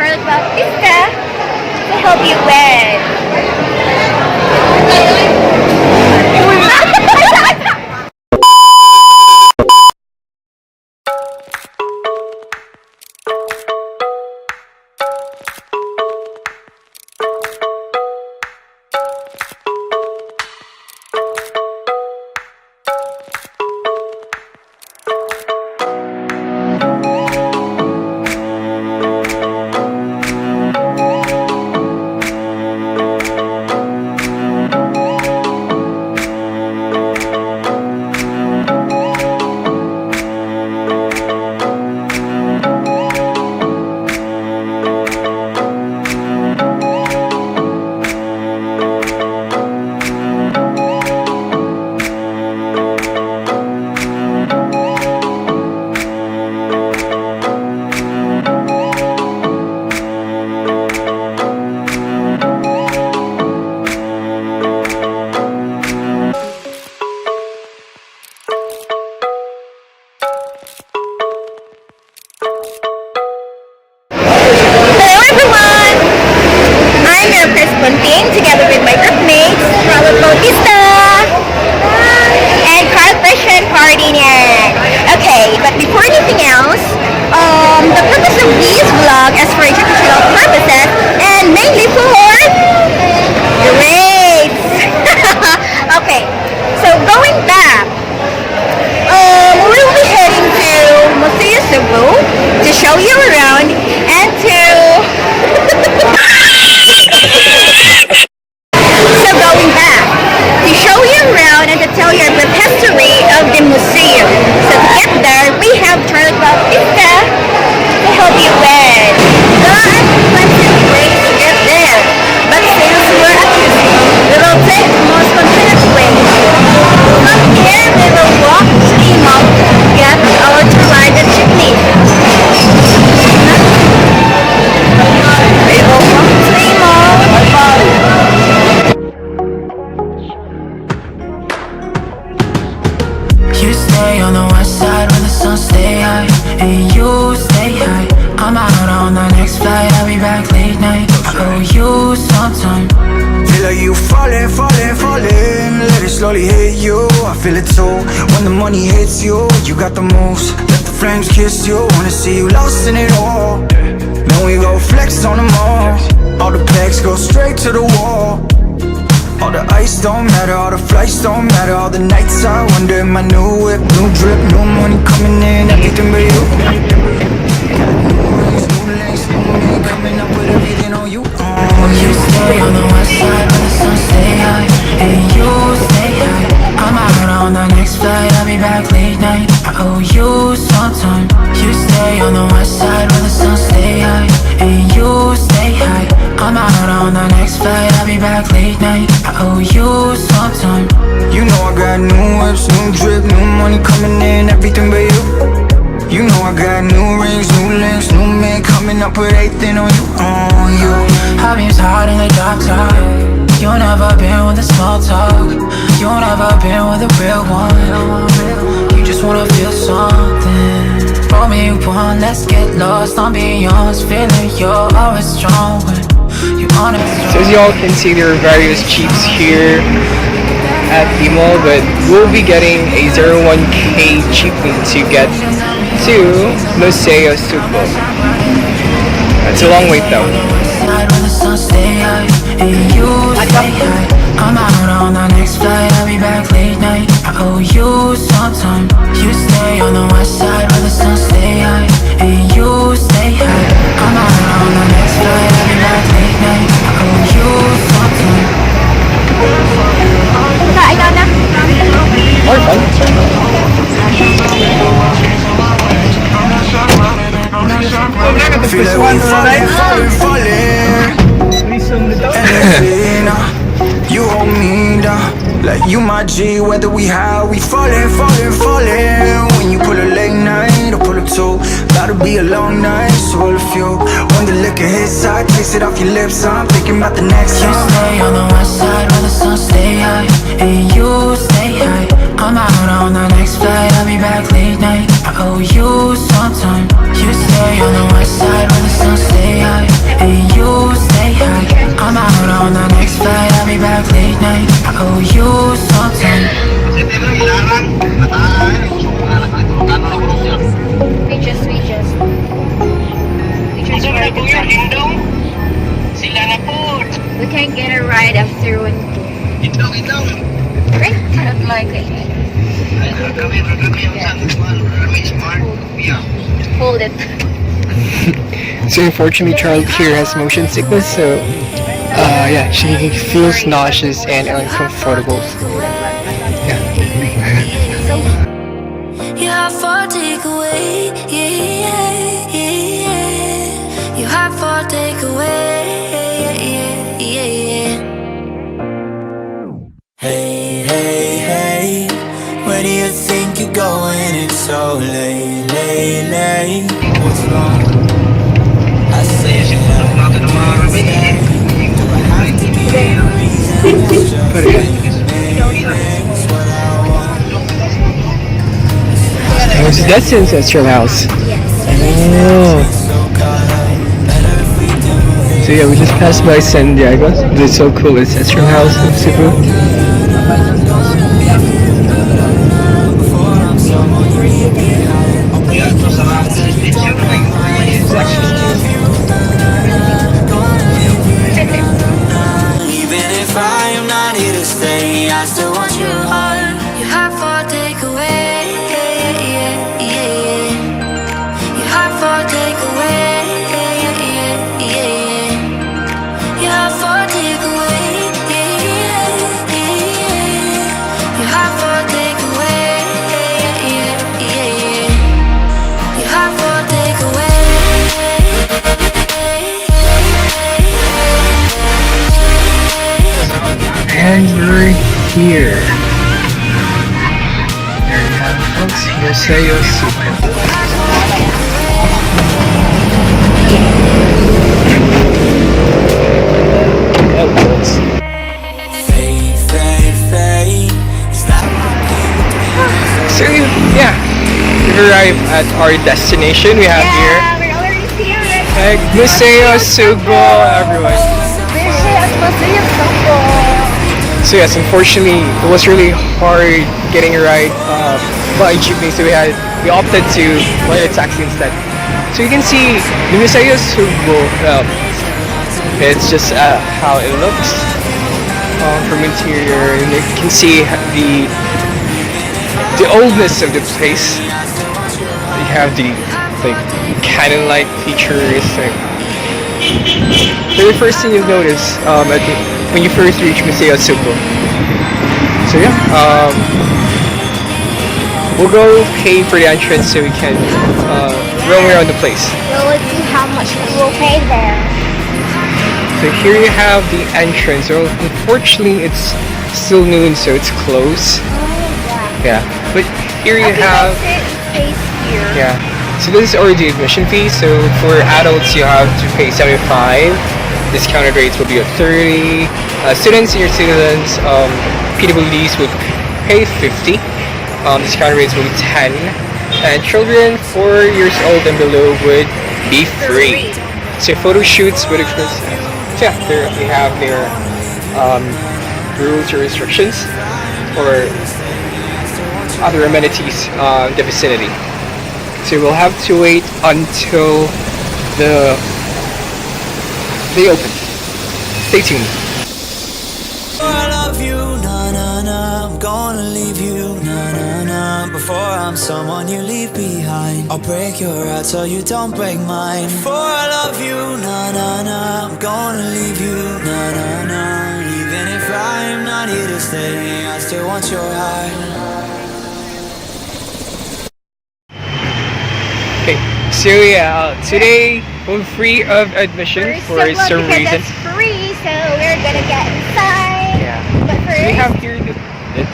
Charlotte Bautista to help you with. Together with my group mates, Charlotte Bautista and Carl Pardinian. Okay, but before anything else, the purpose of this vlog is for educational purposes and mainly for grades. Okay, so going back, we'll be heading to Museo Sugbo to show you around and to and to tell you the history of the museum. So to get there, we have Charlotte Bautista to help you with. There are plenty of ways to get there, but since we're at Cebu, we will take the most convenient way. From here, we will walk to the mall to get our ride the jeepney. We will walk to the mall. You stay on the west side when the sun stay high, and you stay high. I'm out on the next flight, I'll be back late night. I owe you some time. Feel like you falling, falling, falling. Let it slowly hit you, I feel it too. When the money hits you, you got the moves. Let the flames kiss you, wanna see you lost in it all. Then we go flex on them all. All the packs go straight to the wall. All the ice don't matter, all the flights don't matter. All the nights I wonder in my new whip, new drip, new money coming in, everything but you. New rings, new links, new me, coming up with everything on you. You stay on the west side when the sun stay high, and you stay high. I'm out on the next flight, I'll be back late night. I owe you some time. You stay on the west side when the sun stay high, and you stay high. I'm out on the next flight, I'll be back late night. I owe you some time. You know I got new whips, new drip, new money coming in, everything but you. You know I got new rings, new links, new men coming up with everything on you, on you. High beams hard in the dark top. You never been with the small talk. You never been with a real one. You just wanna feel something. Roll me one, let's get lost. I'm being yours, feeling you're always strong when you want it. So as you all can see, there are various jeeps here at the mall, but we'll be getting a 01K jeepney to get to Museo Sugbo. It's a long wait though. I'm out on the next flight, I'll be back late night. I owe you some time. You stay on the west side when the sun stay high, and you stay high. I'm out on the next flight, I'll be back late night. I owe you some time. Ikaw na. More fun. Feel like we falling, falling, falling. Energy now, you hold me down. Like you my G, whether we high, we falling, falling, falling. When you pull a late night or pull up two, gotta be a long night, so all of you. When the liquor hits, I taste it off your lips, I'm thinking about the next You song. stay on the west side when the sun stay high, and you stay high. I'm out on the next flight, I'll be back late night. I owe you some time. You stay on the west side when the sun stay high, We can get a ride after one. Right? I don't like it. Hold it. So unfortunately, Charlotte here has motion sickness, so yeah, she feels nauseous and uncomfortable. Yeah. You have for takeaway, yeah, yeah, yeah. You have for takeaway, yeah, yeah, yeah. Hey, hey, hey, where do you think you're going? It's so late, late, late. What's wrong? I say do I have to be the reason? It's just But yeah. it's what I want. So that's in Ancestral House. Oh. So caught up, better if we do this. So yeah, we just passed by San Diego. It's so cool. It's Ancestral House in Cebu. Even if I am not here to stay, I still want your heart. You have for takeaway, yeah, yeah, yeah. You have for takeaway, yeah, yeah, yeah. You have for takeaway, yeah, yeah, yeah. You have for takeaway, yeah, yeah, yeah. You have for takeaway. And we're here. There you have it, folks. Museo Sugbo. Oh, folks. Fade, fade, fade. Is that So yeah, we've arrived at our destination. We have here We're already here. Museo Sugbo, everyone. We're here at Museo Sugbo. So yes, unfortunately, it was really hard getting a ride by jeepney, so we opted to fly a taxi instead. So you can see the Museo Sugbo. It's just how it looks from interior, and you can see the oldness of the place. You have the like cannon-like features. Like, the very first thing you'll notice when you first reach Museo Sugbo. So yeah, we'll go pay for the entrance so we can roam around the place. Well, let's see how much we will pay there. So here you have the entrance. Well, unfortunately, it's still noon, so it's closed. Yeah, but here you have. Space here. Yeah. So this is already admission fee. So for adults, you have to pay 75. Discounted rates will be at 30. Students, senior citizens, PWDs would pay 50. Discounted rates will be 10. And children 4 years old and below would be free. So photo shoots would expense. So yeah, they have their rules or restrictions or other amenities in the vicinity. So we'll have to wait until they open. Stay tuned. I love you, na na na. I'm gonna leave you, na na na. Before I'm someone you leave behind, I'll break your heart so you don't break mine. Before I love you, na na na. I'm gonna leave you, na na na. Even if I'm not here to stay, I still want your heart. Okay, so yeah, today we're free of admission for some because reason. it's free, so we're gonna get inside. Yeah. But first, So we have here the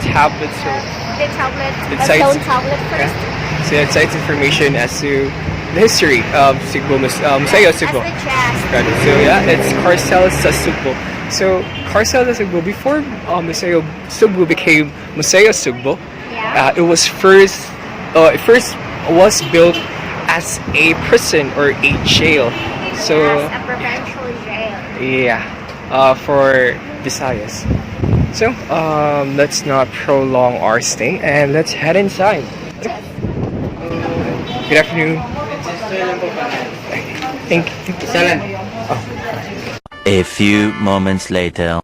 tablet, so the tablet, It a cites- phone tablet first. yeah. So it cites information as to the history of Sugbo, Museo Sugbo. As the chest. Got it. So yeah, it's Carcel sa Sugbo. So Carcel sa Sugbo, before Museo Sugbo became Museo Sugbo, Yeah. it was first was built as a prison or a jail. So As a provincial jail. yeah, for Visayas. So let's not prolong our stay and let's head inside. Good afternoon. Thank you. A few moments later.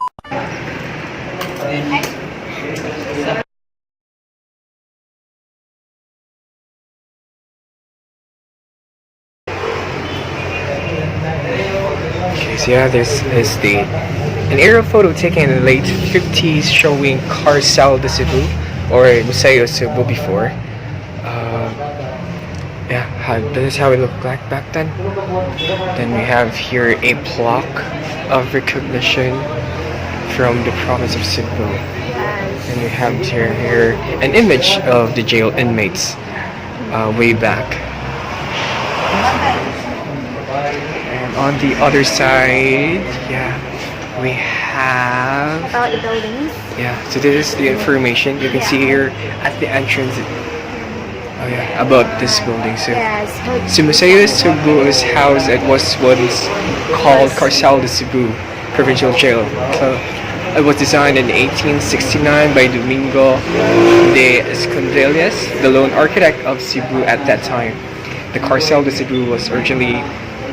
Okay, so yeah, this is an aerial photo taken in the late 50s showing Carcel de Cebu or Museo Sugbo before. Yeah, this is how it looked like back then. Then we have here a plaque of recognition from the province of Cebu. And we have here an image of the jail inmates way back. And on the other side, yeah, we have About the buildings. yeah. So this is the information you can see here at the entrance. Oh yeah, about this building. So, Yes. so Museo Sugbo is housed at what was called Carcel de Cebu Provincial Jail. So it was designed in 1869 by Domingo de Escondelles, the lone architect of Cebu at that time. The Carcel de Cebu was originally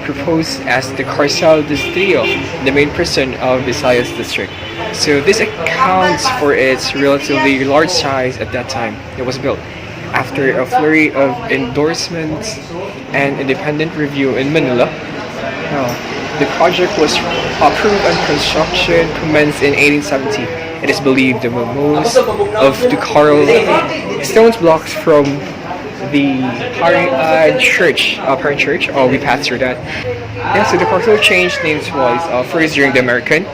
proposed as the Carcel de Strio, the main prison of Visayas district. So this accounts for its relatively large size at that time. It was built after a flurry of endorsements and independent review in Manila. The project was approved and construction commenced in 1870. It is believed that most of the coral stones blocks from the parent church, we passed through that. Yeah, so the Carcel changed names twice. First during the American,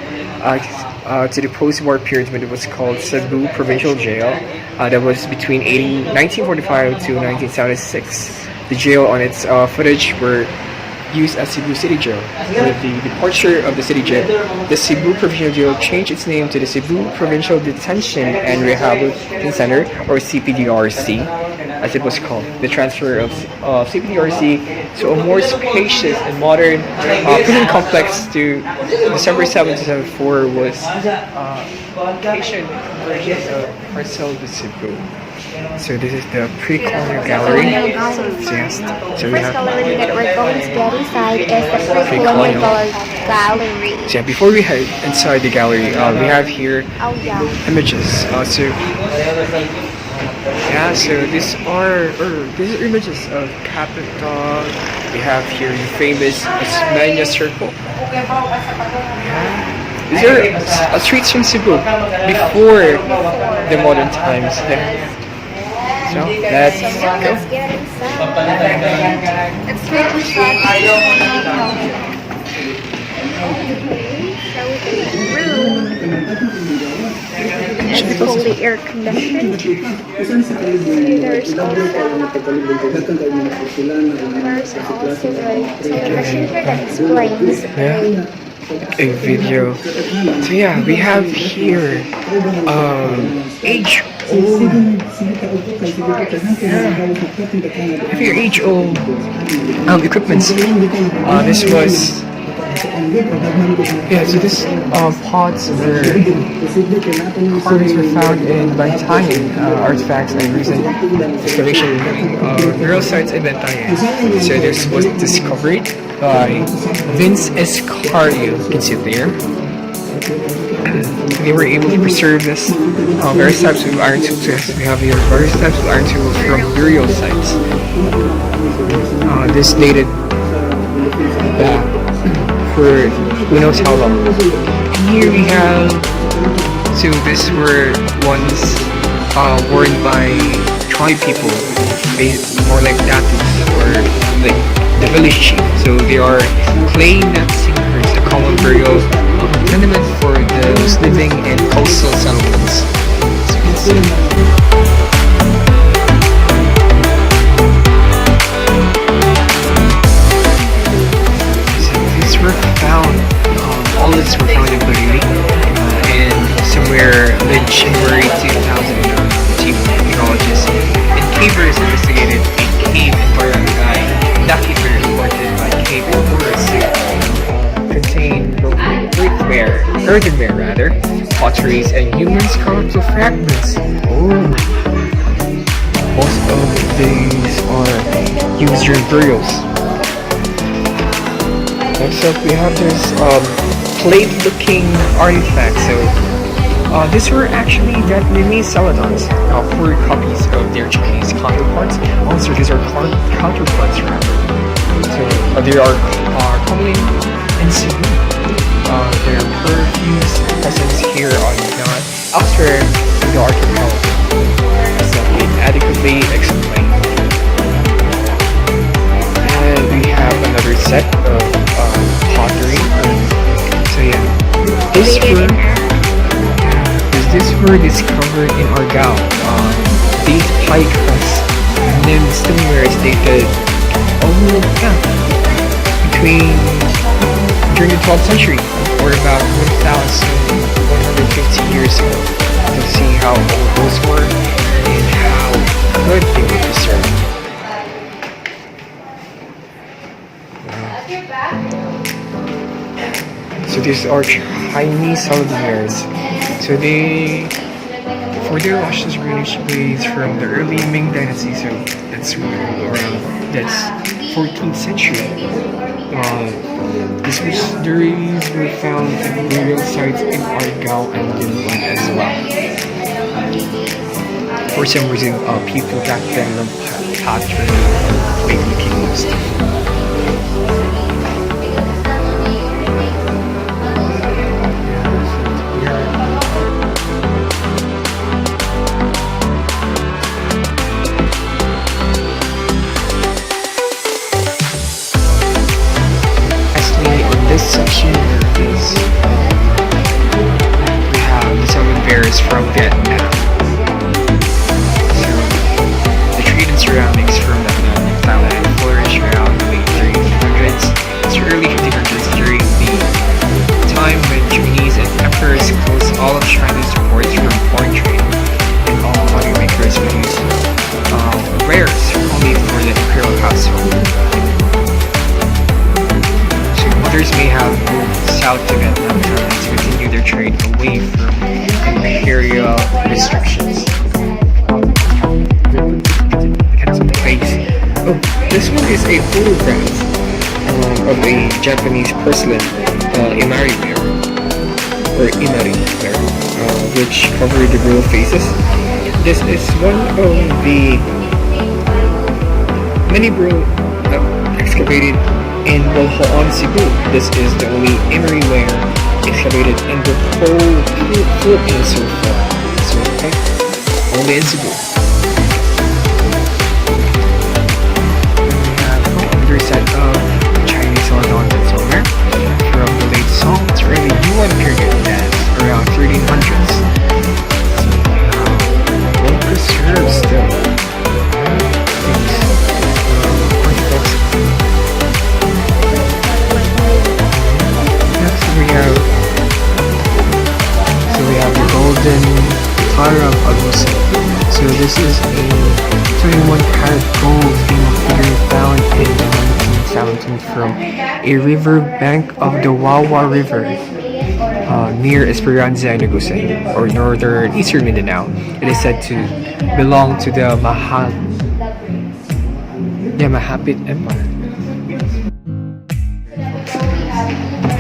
to the post-war period when it was called Cebu Provincial Jail. That was between 1945 to 1976. The jail on its footage were used as Cebu City Jail. With the departure of the city jail, the Cebu Provincial Jail changed its name to the Cebu Provincial Detention and Rehabilitation Center, or CPDRC, as it was called. The transfer of CPDRC to a more spacious and modern prison complex to December 7, 2004 was location version of Carcel de Cebu. So this is the pre-colonial gallery. So yes, so we First have gallery that we're going to get inside is the pre-colonial gallery. so yeah, before we head inside the gallery, we have here Oh yeah. images. So these are images of Capitol. We have here the famous Osmania Circle. These are streets from Cebu before the modern times. So let's go. Let's get inside. Let's get inside. It's fully air conditioned. There's also the television here that explains A video. So yeah, we have here age-old. Age-old equipments. This was. Yeah, so this pots were carvings were found in Bantayan artifacts and recent excavation burial sites in Bantayan. So this was discovered by Vince Escario. You can see it there. They were able to preserve this various types of iron tools. Yes, we have here various types of iron tools from burial sites. This dated back for who knows how long. And here we have, so these were ones worn by tribe people, more like datus or like the village chief. So they are clay net singers, a common burial tenement for those living in coastal settlements. So you can see. All this were found in Barilli in somewhere mid-January 2000. Chief meteorologist and cavers investigated a cave in Barangay Nakiter reported by cave reporters contained earthenware, potteries, and human skeletal fragments. Most of these are used during burials. Next up, we have this plate-looking artifact. So, these were actually Vietnamese celadons, 4 copies of their Chinese counterparts. Also, these are counterparts, rather. So, they are commonly in Cebu. Their perfumes presence here are not elsewhere in the archipelago. So, it adequately explained. And we have another set of pottery. So yeah, these were discovered in Argao. These pie crusts and then stoneware is dated during the 12th century or about 1,150 years ago. To see how old those were and how good they were preserved. So these are Chinese souvenirs. So for their luscious greenish blades from the early Ming Dynasty, so that's 14th century. These mysteries were found at burial sites in Argao and Dinwan as well. For some reason, people back then loved pottery or plate-making stuff. This section is we have the seven bears from Vietnam. So the trade and surroundings from Vietnam and Thailand flourished around the late 1300s to early 1500s during the time when Chinese and emperors closed all of China's ports from foreign trade, and all pottery makers would use wares only for the imperial household. Others may have moved south to Vietnam to continue their trade away from imperial restrictions. This one is a photograph of a Japanese porcelain imari ware, which covered the real faces. This is one of the many burial excavated in Bolhoan, Cebu. This is the only emery ware excavated in the whole Philippines so far. So, okay, only in Cebu. And we have another set of Chinese celadons and silver from the late Song to early Yuan period, that's around 1300s. So, well preserved still. Golden Clara of Agusa. So this is a 21 karat gold female figure found in the 1917 from a river bank of the Wawa River near Esperanza in Agusa, or northern eastern Mindanao. It is said to belong to the Mahapit Empire.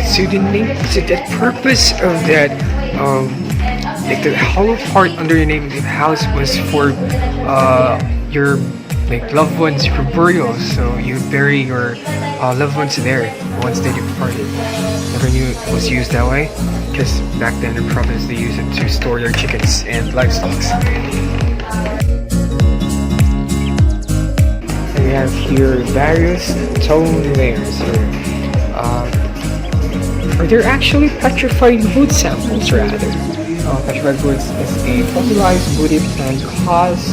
So the purpose of that like the hollow part under the name of the house was for your loved ones for burials. So you bury your loved ones there once they departed. Never knew it was used that way, because back then in the province they used it to store their chickens and livestock. And we have here various stone layers. Or they're actually petrified wood samples, rather. Petrified woods is a fossilized woody plant caused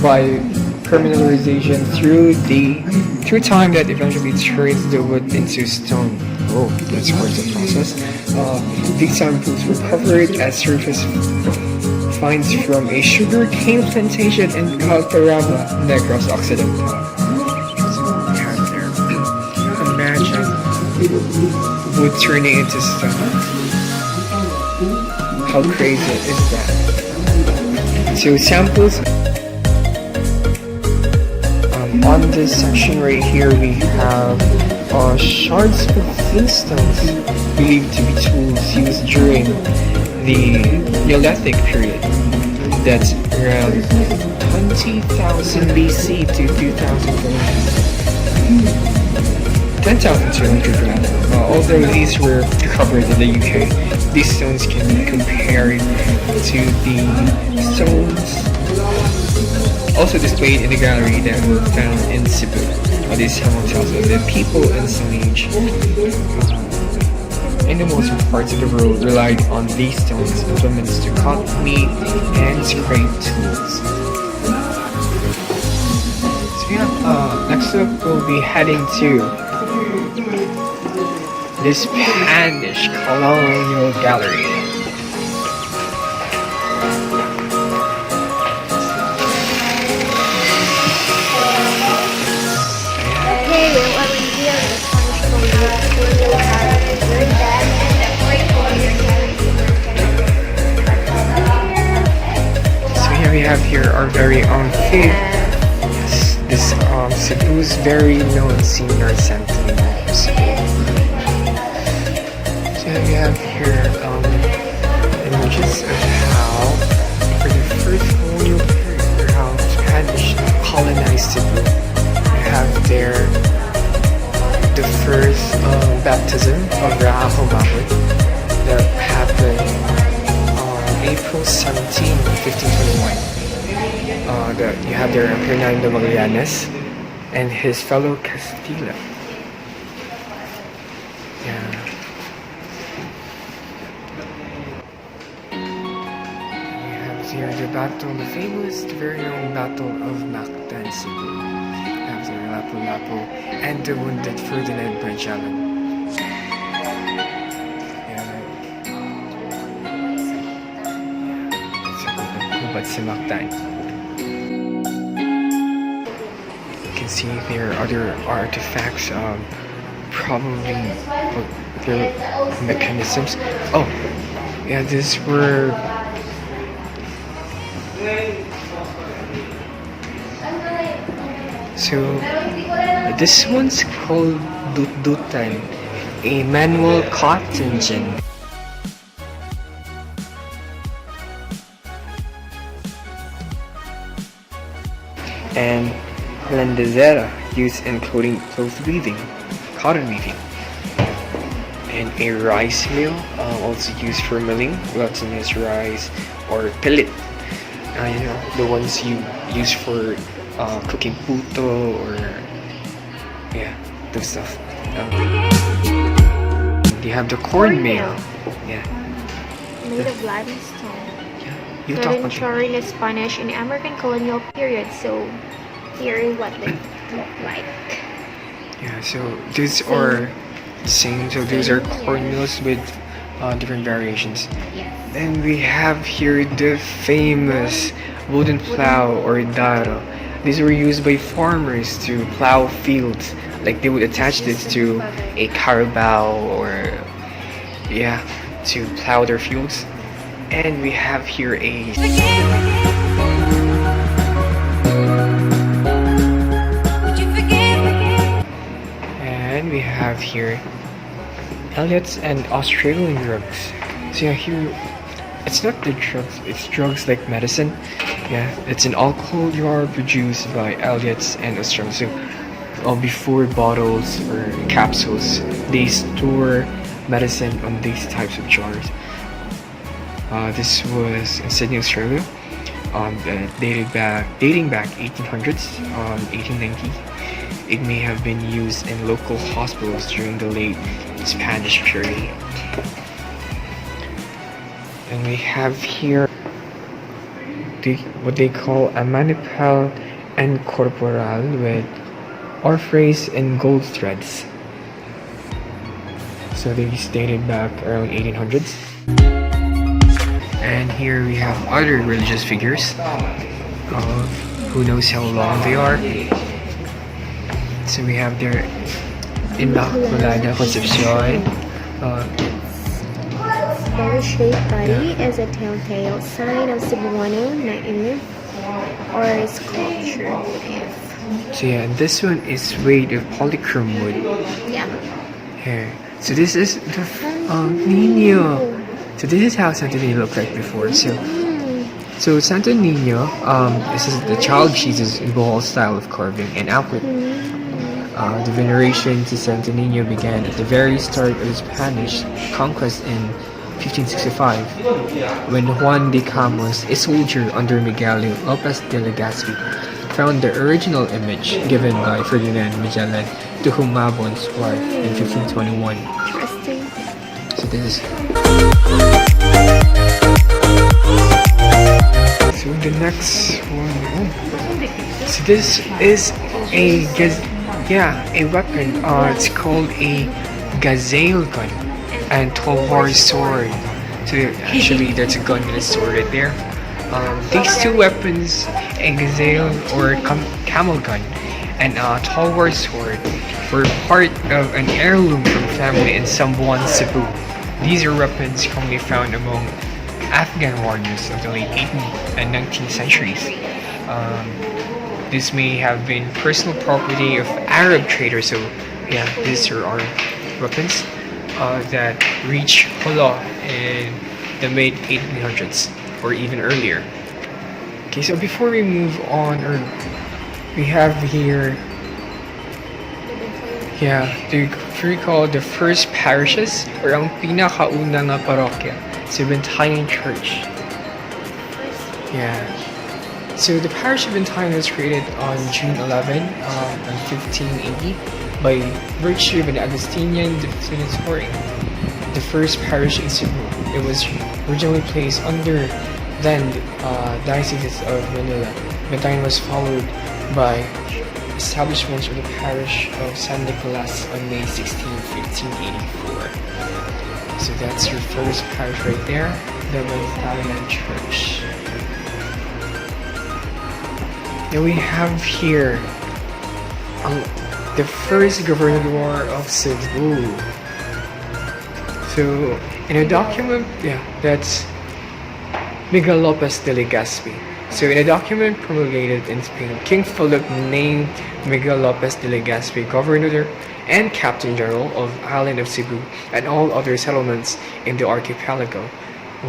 by permineralization through time that eventually turns the wood into stone. Oh, that's quite the process. These samples were covered as surface finds from a sugar cane plantation in Calcarama, Negros Occidental. Imagine wood turning into stone. How crazy is that? So samples on this section right here we have shards of flintstones believed to be tools used during the Neolithic period. That's around 20,000 BC to 10,200 rather. Although these were recovered in the UK, these stones can be compared to the stones also displayed in the gallery that were found in Cebu. This tells us that people in Stone Age in the most parts of the world relied on these stones implements to cut meat and scrape tools. So yeah, next up we'll be heading to this Spanish colonial gallery. We have here our very own fig. This Cebu's very known senior center. So we have here images of how for the first colonial period how Spanish colonized Cebu. We have there the first baptism of Raho Mahoy that happened April 17, 1521. You have there Hernando Magallanes and his fellow Castilla. Yeah. We have here the battle, the famous, very known Battle of Mactan, Cebu. We have there Lapu-Lapu and the wounded Ferdinand Magellan. But Mactan. You can see there are other artifacts, probably their mechanisms. Oh, yeah, these were. So this one's called Dut-Dutan, a manual cotton gin. And landezera used in cloth weaving, cotton weaving, and a rice mill also used for milling glutinous rice or pellet. You know, the ones you use for cooking puto or yeah, those stuff. You have the corn mill. Yeah. Made of limestone. You Not talk in about touring the Spanish and American colonial period, so here is what they look like. yeah. So these are same. So these are corn mills with different variations. Yes. Then we have here the famous wooden plow or daro. These were used by farmers to plow fields. Like they would attach this to a carabao or yeah, to plow their fields. And we have here a and we have here Elliott's and Australian drugs. So yeah, here it's not the drugs, it's drugs like medicine. Yeah, it's an alcohol jar produced by Elliott's and Australia. So before bottles or capsules, they store medicine on these types of jars. This was in Sydney, Australia, dating back 1800s, 1890. It may have been used in local hospitals during the late Spanish period. And we have here what they call a manipal and corporal with orphrase and gold threads. So these dated back early 1800s. And here we have other religious figures. Who knows how long they are. So we have their Immaculada Concepcion. Bell-shaped body is a telltale sign of Cebuano naive or sculpture. So yeah, this one is made of polychrome wood. Yeah. Here. So this is the Nino. So this is how Santo Nino looked like before. So Santo Nino, this is the child Jesus in Bohol style of carving and output. The veneration to Santo Nino began at the very start of the Spanish conquest in 1565, when Juan de Camus, a soldier under Miguel Lopez de Legazpi, found the original image given by Ferdinand Magellan to Humabon's wife in 1521. Interesting. So this is. So the next one. So this is a weapon. It's called a gazelle gun and 12-horse sword. So actually, there's a gun and a sword right there. These two weapons, a gazelle or camel gun and a 12-horse sword, were part of an heirloom from family in Sambuan, Cebu. These are weapons commonly found among Afghan warriors of the late 18th and 19th centuries. This may have been personal property of Arab traders. So yeah, these are our weapons that reached Holo in the mid 1800s or even earlier. Okay, so before we move on, we have here, to recall the first parishes or ang pinakauna nga parokya, Bentayan Church. Yeah. So the parish of Bentayan was created on June 11, 1580 by virtue of an Augustinian divinatory, the first parish in Cebu. It was originally placed under then Diocese of Manila. Bentayan was followed by establishment of the parish of San Nicolas on May 16, 1584. So that's your first parish right there, the Bentayan Church. Then we have here the first governor of Cebu. So in a document, that's Miguel Lopez de Legazpi. So in a document promulgated in Spain, King Philip named Miguel Lopez de Legazpi governor and captain general of island of Cebu and all other settlements in the archipelago,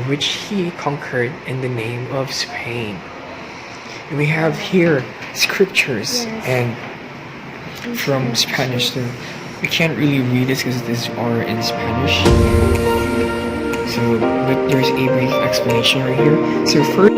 which he conquered in the name of Spain. And we have here scriptures and from Spanish. So we can't really read this because these are in Spanish. So, but there's a brief explanation right here. So first.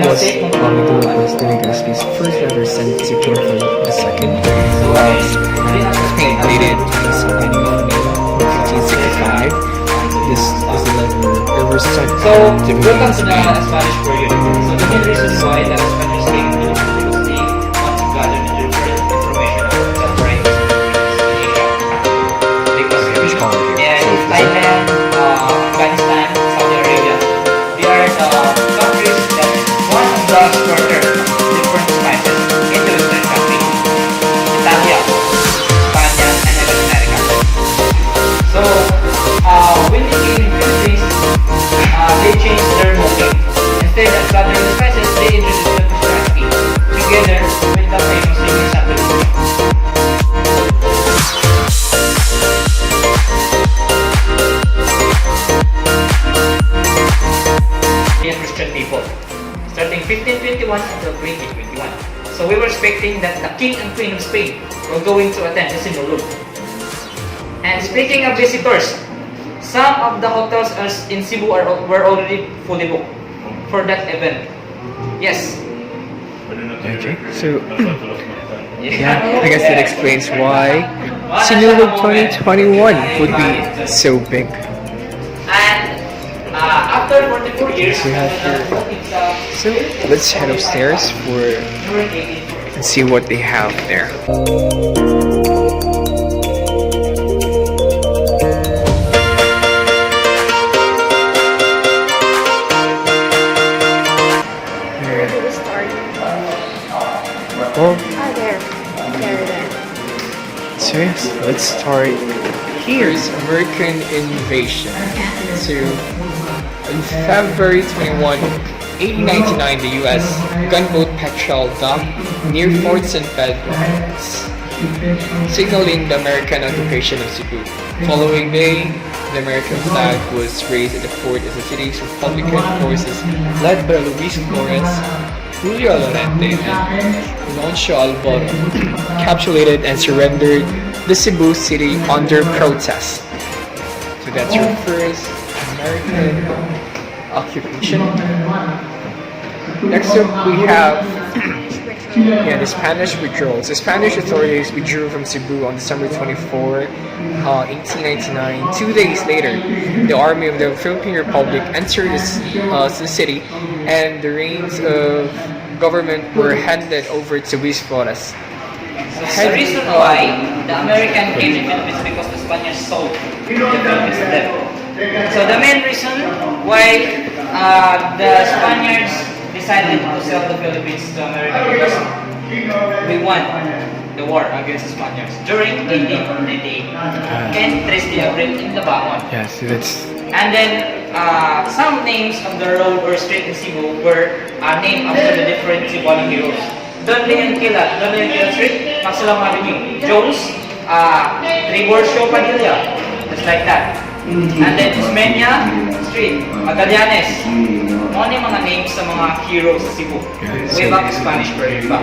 Was Miguel Lopez de Legazpi's first letter sent to King Philip II of Spain, dated 1565. This is the letter it was sent to welcome to the Spanish period. So the main reason why the Spanish came to was they want to gather the different information about the foreign because Thailand, Afghanistan, Saudi Arabia, they are the countries that want to exporter different spices into Western countries, Italia, Spain, and Latin America. So when they came to this, they changed their motive. Instead of gathering the spices, they introduced the Christianity together with the famous Saint Santo Niño. Christian people, starting 1521 until 2021. So we were expecting that the King and Queen of Spain were going to attend the Sinulog. And speaking of visitors, some of the hotels in Cebu were already fully booked for that event. Yes. Okay, so I guess that explains why Sinulog 2021 would be so big. And after 44 years, we have here. So let's head upstairs and see what they have there. Well, Oh, there. There. so yes, let's start. Here's American invasion. So, on February 21, 1899, the U.S. gunboat patrol docked near Fort San Pedro, signaling the American occupation of Cebu. Following day, the American flag was raised at the fort as the city's Republican forces, led by Luis Flores, Julio Lorente, and Leoncio Alboro, capitulated and surrendered the Cebu city under protest. So that's your first American occupation. Next up, we have the Spanish withdrawals. The Spanish authorities withdrew from Cebu on December 24, 1899. 2 days later, the army of the Philippine Republic entered the city, and the reins of government were handed over to Luis Flores. The reason why the American came in Philippines because the Spaniards sold the Philippines to them. So the main reason why the Spaniards decided to sell the Philippines to America because we won the war against the Spaniards during 1898 and 3 de Abril in Labangon. Yeah, so that's And then some names of the road or street in Cebu were named after the different Cebuano heroes. Don Leon Kila Street, Maximum Avenue, Jones, Triborcio Padilla, just like that. And then Ismenia Street, Magallanes. Mga yung mga names sa mga heroes sa Cebu. Way back Spanish period pa.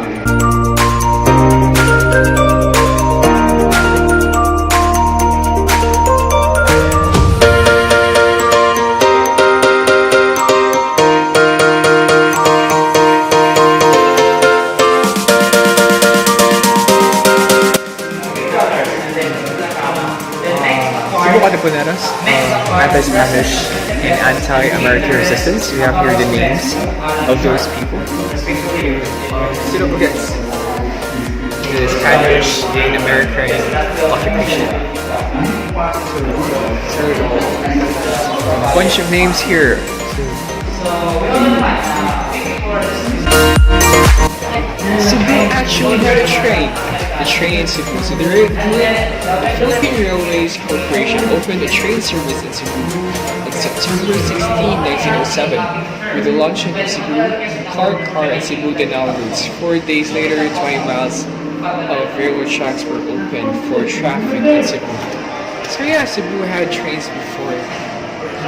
Cebu Katipuneros, anti-Spanish and anti-American resistance. We have here the names of those people. So don't forget the Spanish and American occupation. So a bunch of names here. Cebu actually had a train. The train in Cebu. So the Philippine Railways Corporation opened a train service in Cebu on September 16, 1907. With the launching of Cebu, Clark Car and Cebu Danao routes. 4 days later, 20 miles of railroad tracks were opened for traffic in Cebu. So yeah, Cebu had trains before,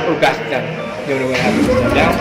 or back then. Don't know what happened to them now.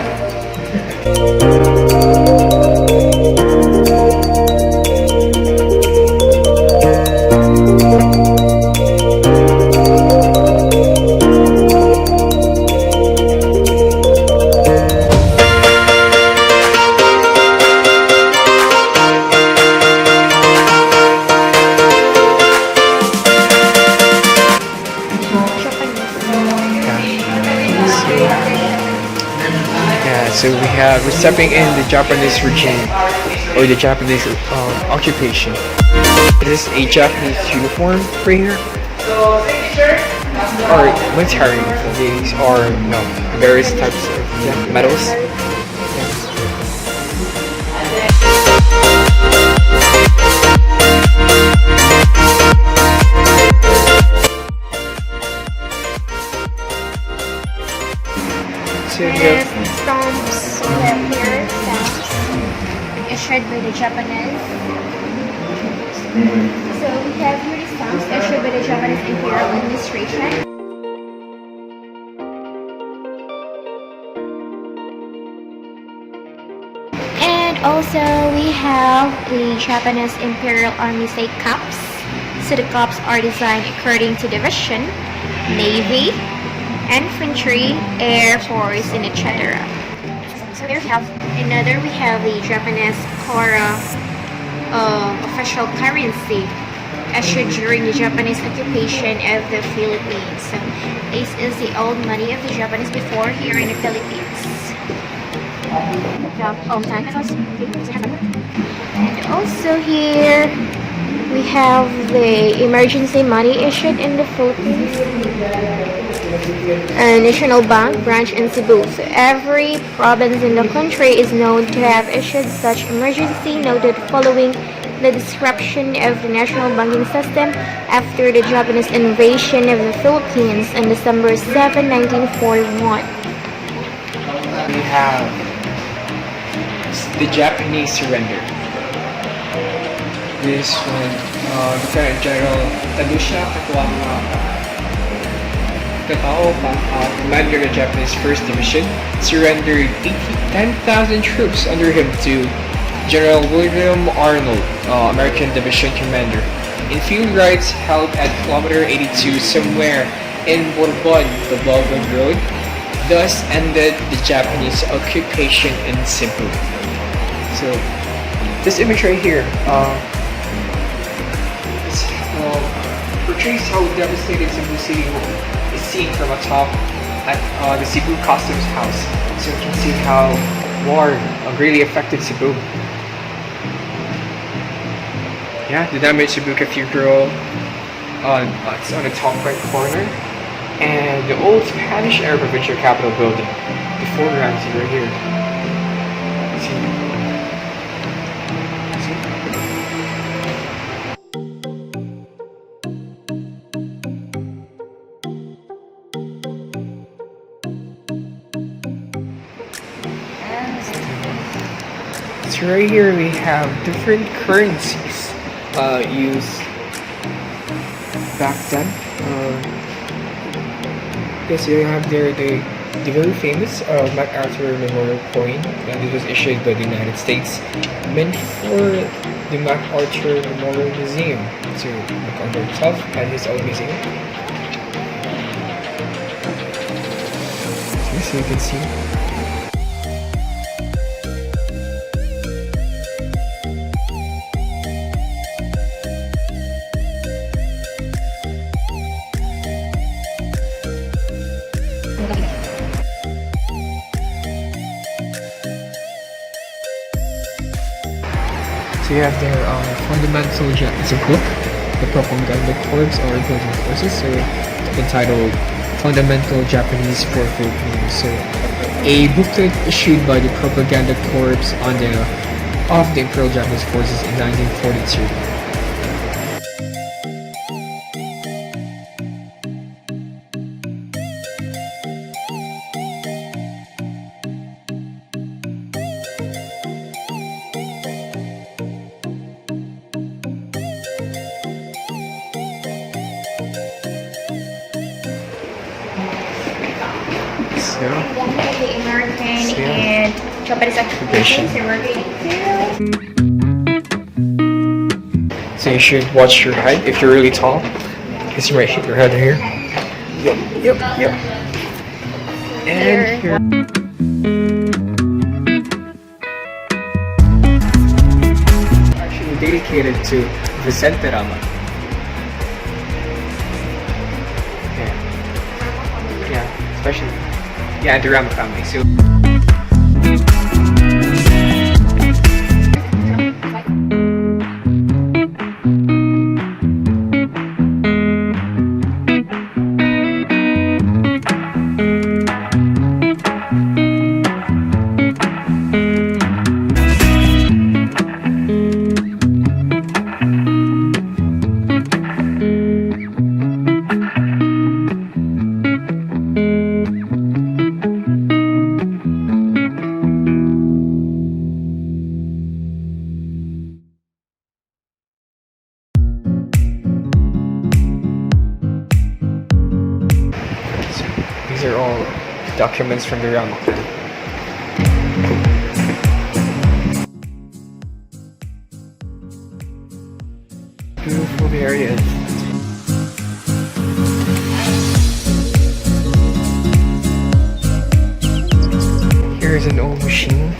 So we're stepping in the Japanese regime or the Japanese occupation. This is a Japanese uniform right here. Or military uniform. These are various types of medals. There's stamps. We have here stamps issued by the Japanese. So we have here the stamps issued by the Japanese Imperial Administration. And also we have the Japanese Imperial Army State Cups. So the cups are designed according to division, Navy, Infantry, Air Force, and etc. So there we have another. We have the Japanese Kora official currency issued during the Japanese occupation of the Philippines. So this is the old money of the Japanese before here in the Philippines. And also here we have the emergency money issued in the Philippines. A national bank branch in Cebu. So every province in the country is known to have issued such emergency noted following the disruption of the national banking system after the Japanese invasion of the Philippines on December 7, 1941. We have the Japanese surrender. This one, Lieutenant General Tadusha Katao, commander of the Japanese 1st Division, surrendered 10,000 troops under him to General William Arnold, American Division Commander, in field raids held at kilometer 82 somewhere in Bourbon, the Bourbon Road, thus ended the Japanese occupation in Cebu. So, this image right here portrays how devastated Cebu City is seen from atop at the Cebu Customs House. So you can see how war really affected Cebu. Yeah, the damaged Cebu Cathedral it's on the top right corner, and the old Spanish era provincial capital building, the foreground is right here. See? So right here we have different currencies used back then. Yes, you have there the very famous MacArthur Memorial Coin, and it was issued by the United States, meant for the MacArthur Memorial Museum. So MacArthur himself had his own museum. So you can see. So you have their fundamental, it's a book, the Propaganda Corps or Intelligence Forces, so entitled Fundamental Japanese for Filipinos. So a booklet issued by the Propaganda Corps of the Imperial Japanese Forces in 1942. The American and Japanese occupation. So we're going to. So you should watch your head if you're really tall. Because you might hit your head here. Yep. And here. Actually dedicated to Vicente Rama. Yeah, especially. Yeah, the Rama family. So. These are all documents from the Rama clan. Beautiful the area is. Here's an old machine.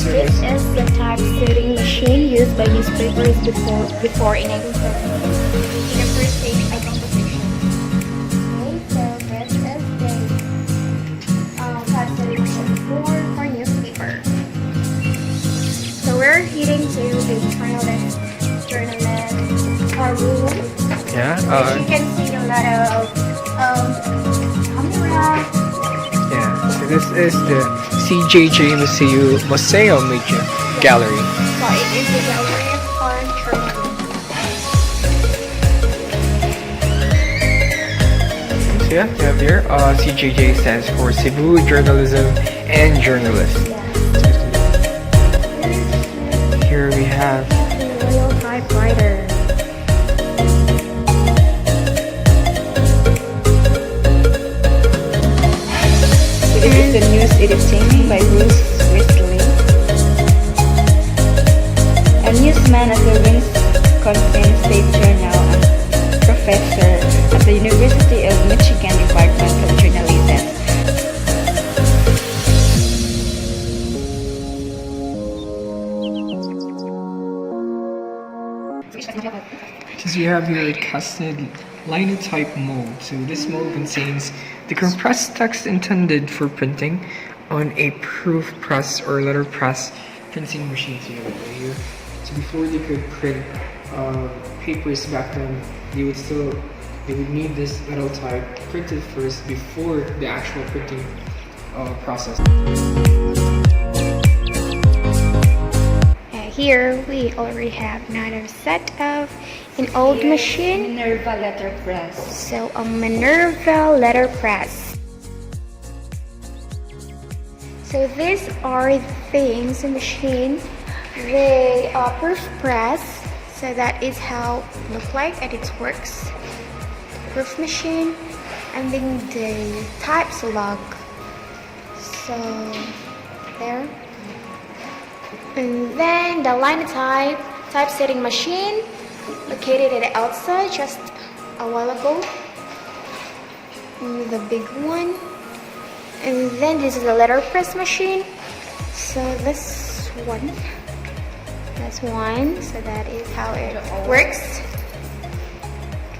This is the typesetting machine used by newspapers before in 1970. In the first stage of composition. Okay, so this is the typesetting machine for newspaper. So we're heading to the journalist room. Yeah. You can see a lot of camera. Yeah. So This is the CJJ Museo Gallery. So it is the gallery of foreign journalism. So yeah, you have here, CJJ stands for Cebu Journalism and Journalists. Here we have Royal typewriter. This is the news editing by Bruce Wesley. A newsman at the Wisconsin State Journal and professor at the University of Michigan Department of Journalism. So you have your casted linotype mold. So this mold contains the compressed text intended for printing on a proof press or letterpress printing machine. So you have it right here. So before they could print papers back then, they would need this metal type printed first before the actual printing process. Here we already have another set of an old machine. Minerva letterpress. So a Minerva letterpress. So these are things, a machine. They are proof press. So that is how it looks like and it works. Proof machine, and then the type log. So there. And then the linotype typesetting machine located at the outside just a while ago. And the big one. And then this is the letterpress machine. So this one. That's one. So that is how it works.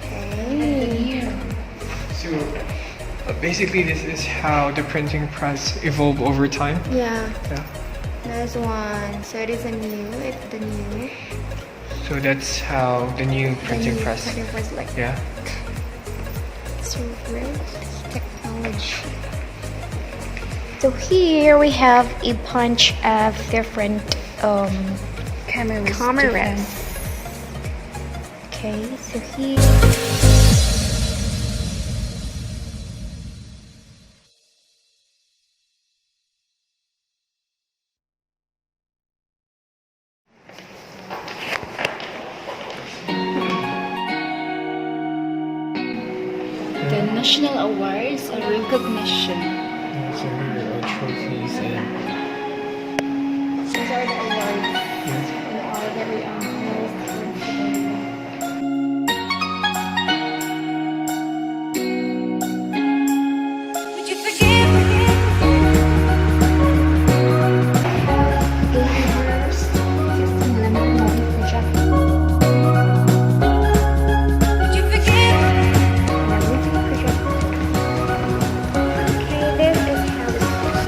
Okay. So basically this is how the printing press evolved over time. Yeah. Yeah. There's one. So it is it's the new. So that's how the new printing press. Printing press like Yeah. so great technology. So here we have a bunch of different cameras. Okay, so here. The national awards are recognition. So here are trophies and These are the awards. They are very Would you forgive me? Would you forgive me? Okay, this is how it works.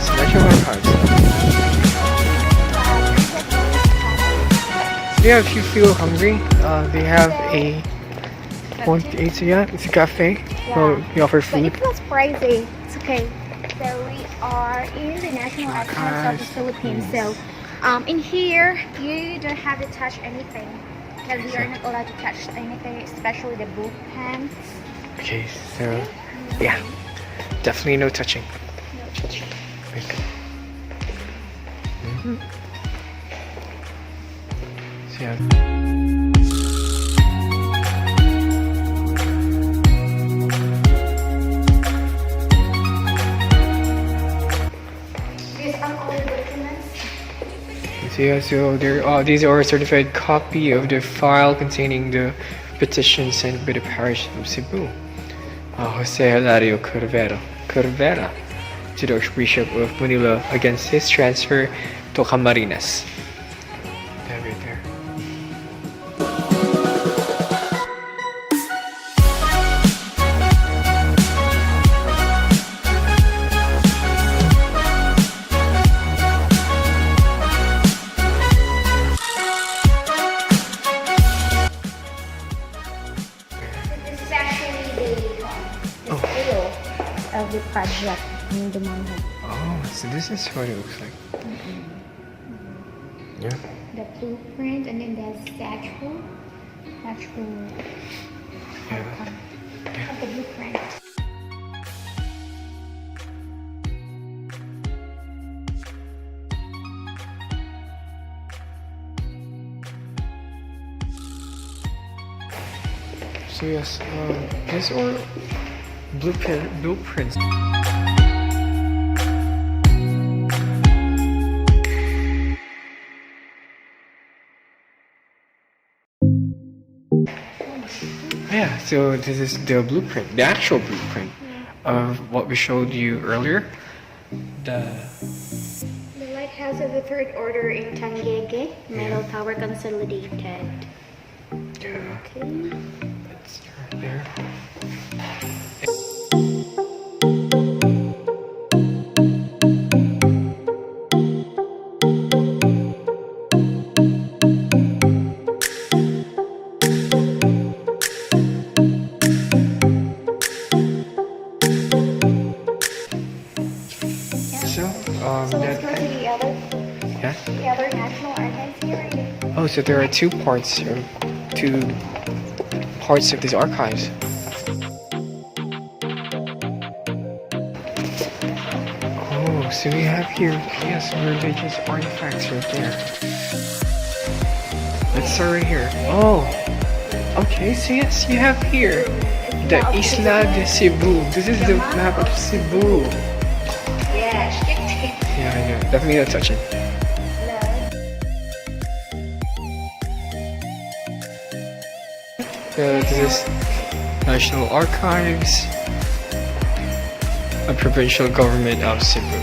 selection of cards. Yeah, if you feel hungry, they have a it's a cafe. So they offer So it food. feels pricey. It's okay. So we are in the National Archives of the Philippines. So in here, you don't have to touch anything because we are not allowed to touch anything, especially the book pens. Okay, so yeah, definitely no touching. No touching. So yeah. These are all the documents. So yeah, so these are a certified copy of the file containing the petition sent by the parish of Cebu, Jose Hilario Corvera, to the Archbishop of Manila against his transfer to Camarines. That right there. of the project in the monument. Oh, so this is what it looks like. Yeah. The blueprint and then the actual outcome of the blueprint. So yes, these are blueprints. Yeah, so this is the blueprint, the actual blueprint of what we showed you earlier. The Lighthouse of the Third Order in Tangege, Metal Tower Consolidated. yeah, Okay. it's right there. So, So let's go to yeah. the other national archives here. Oh, so there are two parts of these archives. Oh, so we have here, yes, religious artifacts right there. Let's start right here. Oh, okay, so yes, you have here the Isla de Cebu. This is the map of Cebu. Yeah, Yeah, I know. Definitely not touching. This is National Archives, a provincial government of Cebu.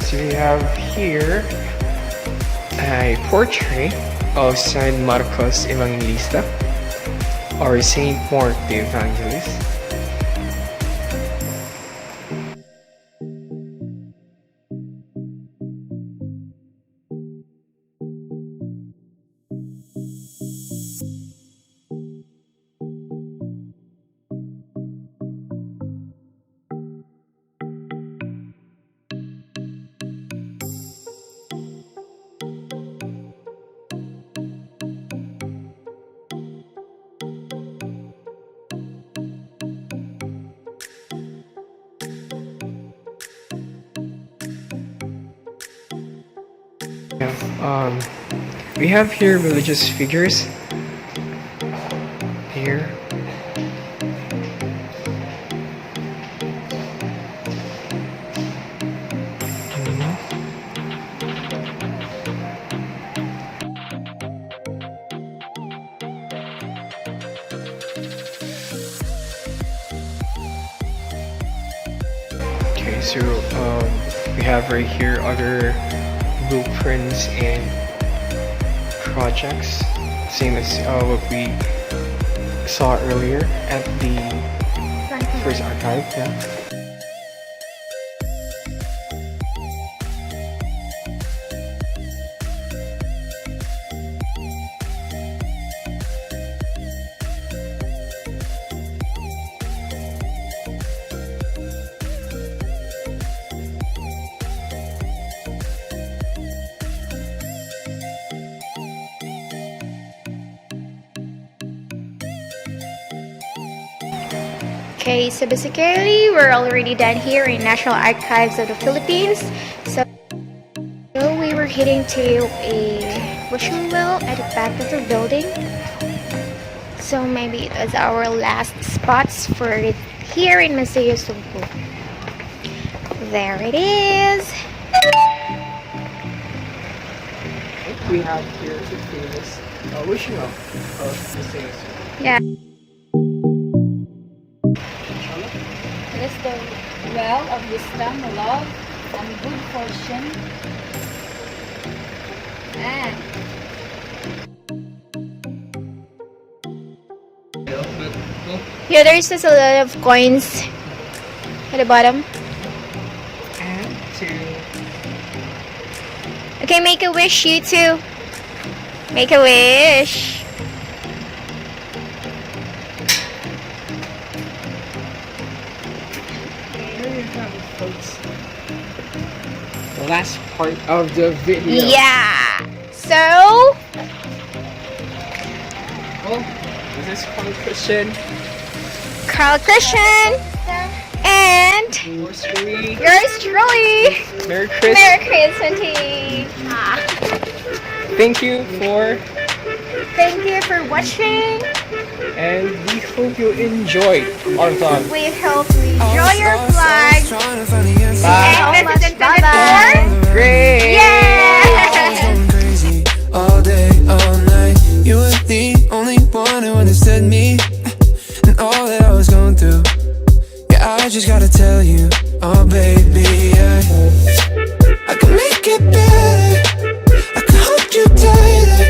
So we have here a portrait of San Marcos Evangelista, or Saint Mark the Evangelist. We have here religious figures. Here. Okay, so we have right here other blueprints and projects, same as what we saw earlier at the first archive. Yeah. Okay, so basically we're already done here in National Archives of the Philippines. So we were heading to a wishing well at the back of the building. So maybe it was our last spots for here in Museo Sugbo. There it is. We have here the famous wishing well of the Museo Sugbo. Yeah. It is the well of wisdom, love, and good fortune. And yeah, there's just a lot of coins at the bottom. And two. Okay, make a wish, you two. Make a wish. the last part of the video. Yeah. So, Oh, this is Carl Christian. Carl Christian and Yours truly. yours truly. Merry Christmas. Merry Christmas. Ah. Thank you for, Thank you for watching. and we hope you enjoyed our vlog. We hope you enjoy your vlog. Bye. And message and Great. Yeah. Going crazy all day, all night. You were the only one who understood me and all that I was going through. Yeah, I just gotta tell you, oh baby, I can make it better. I can hold you tighter.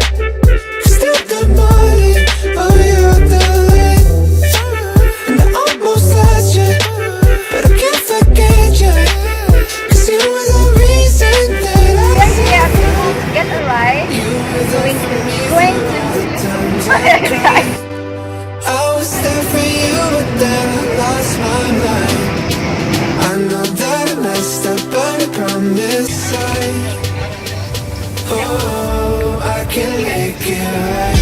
Still good morning, oh you're the light. And I almost lost you, but I can't forget you. 'Cause you were the reason that Yeah, to get a ride. Going to I was there for you, but then I lost my mind. I know that I messed up, but I promise oh, I can make it right.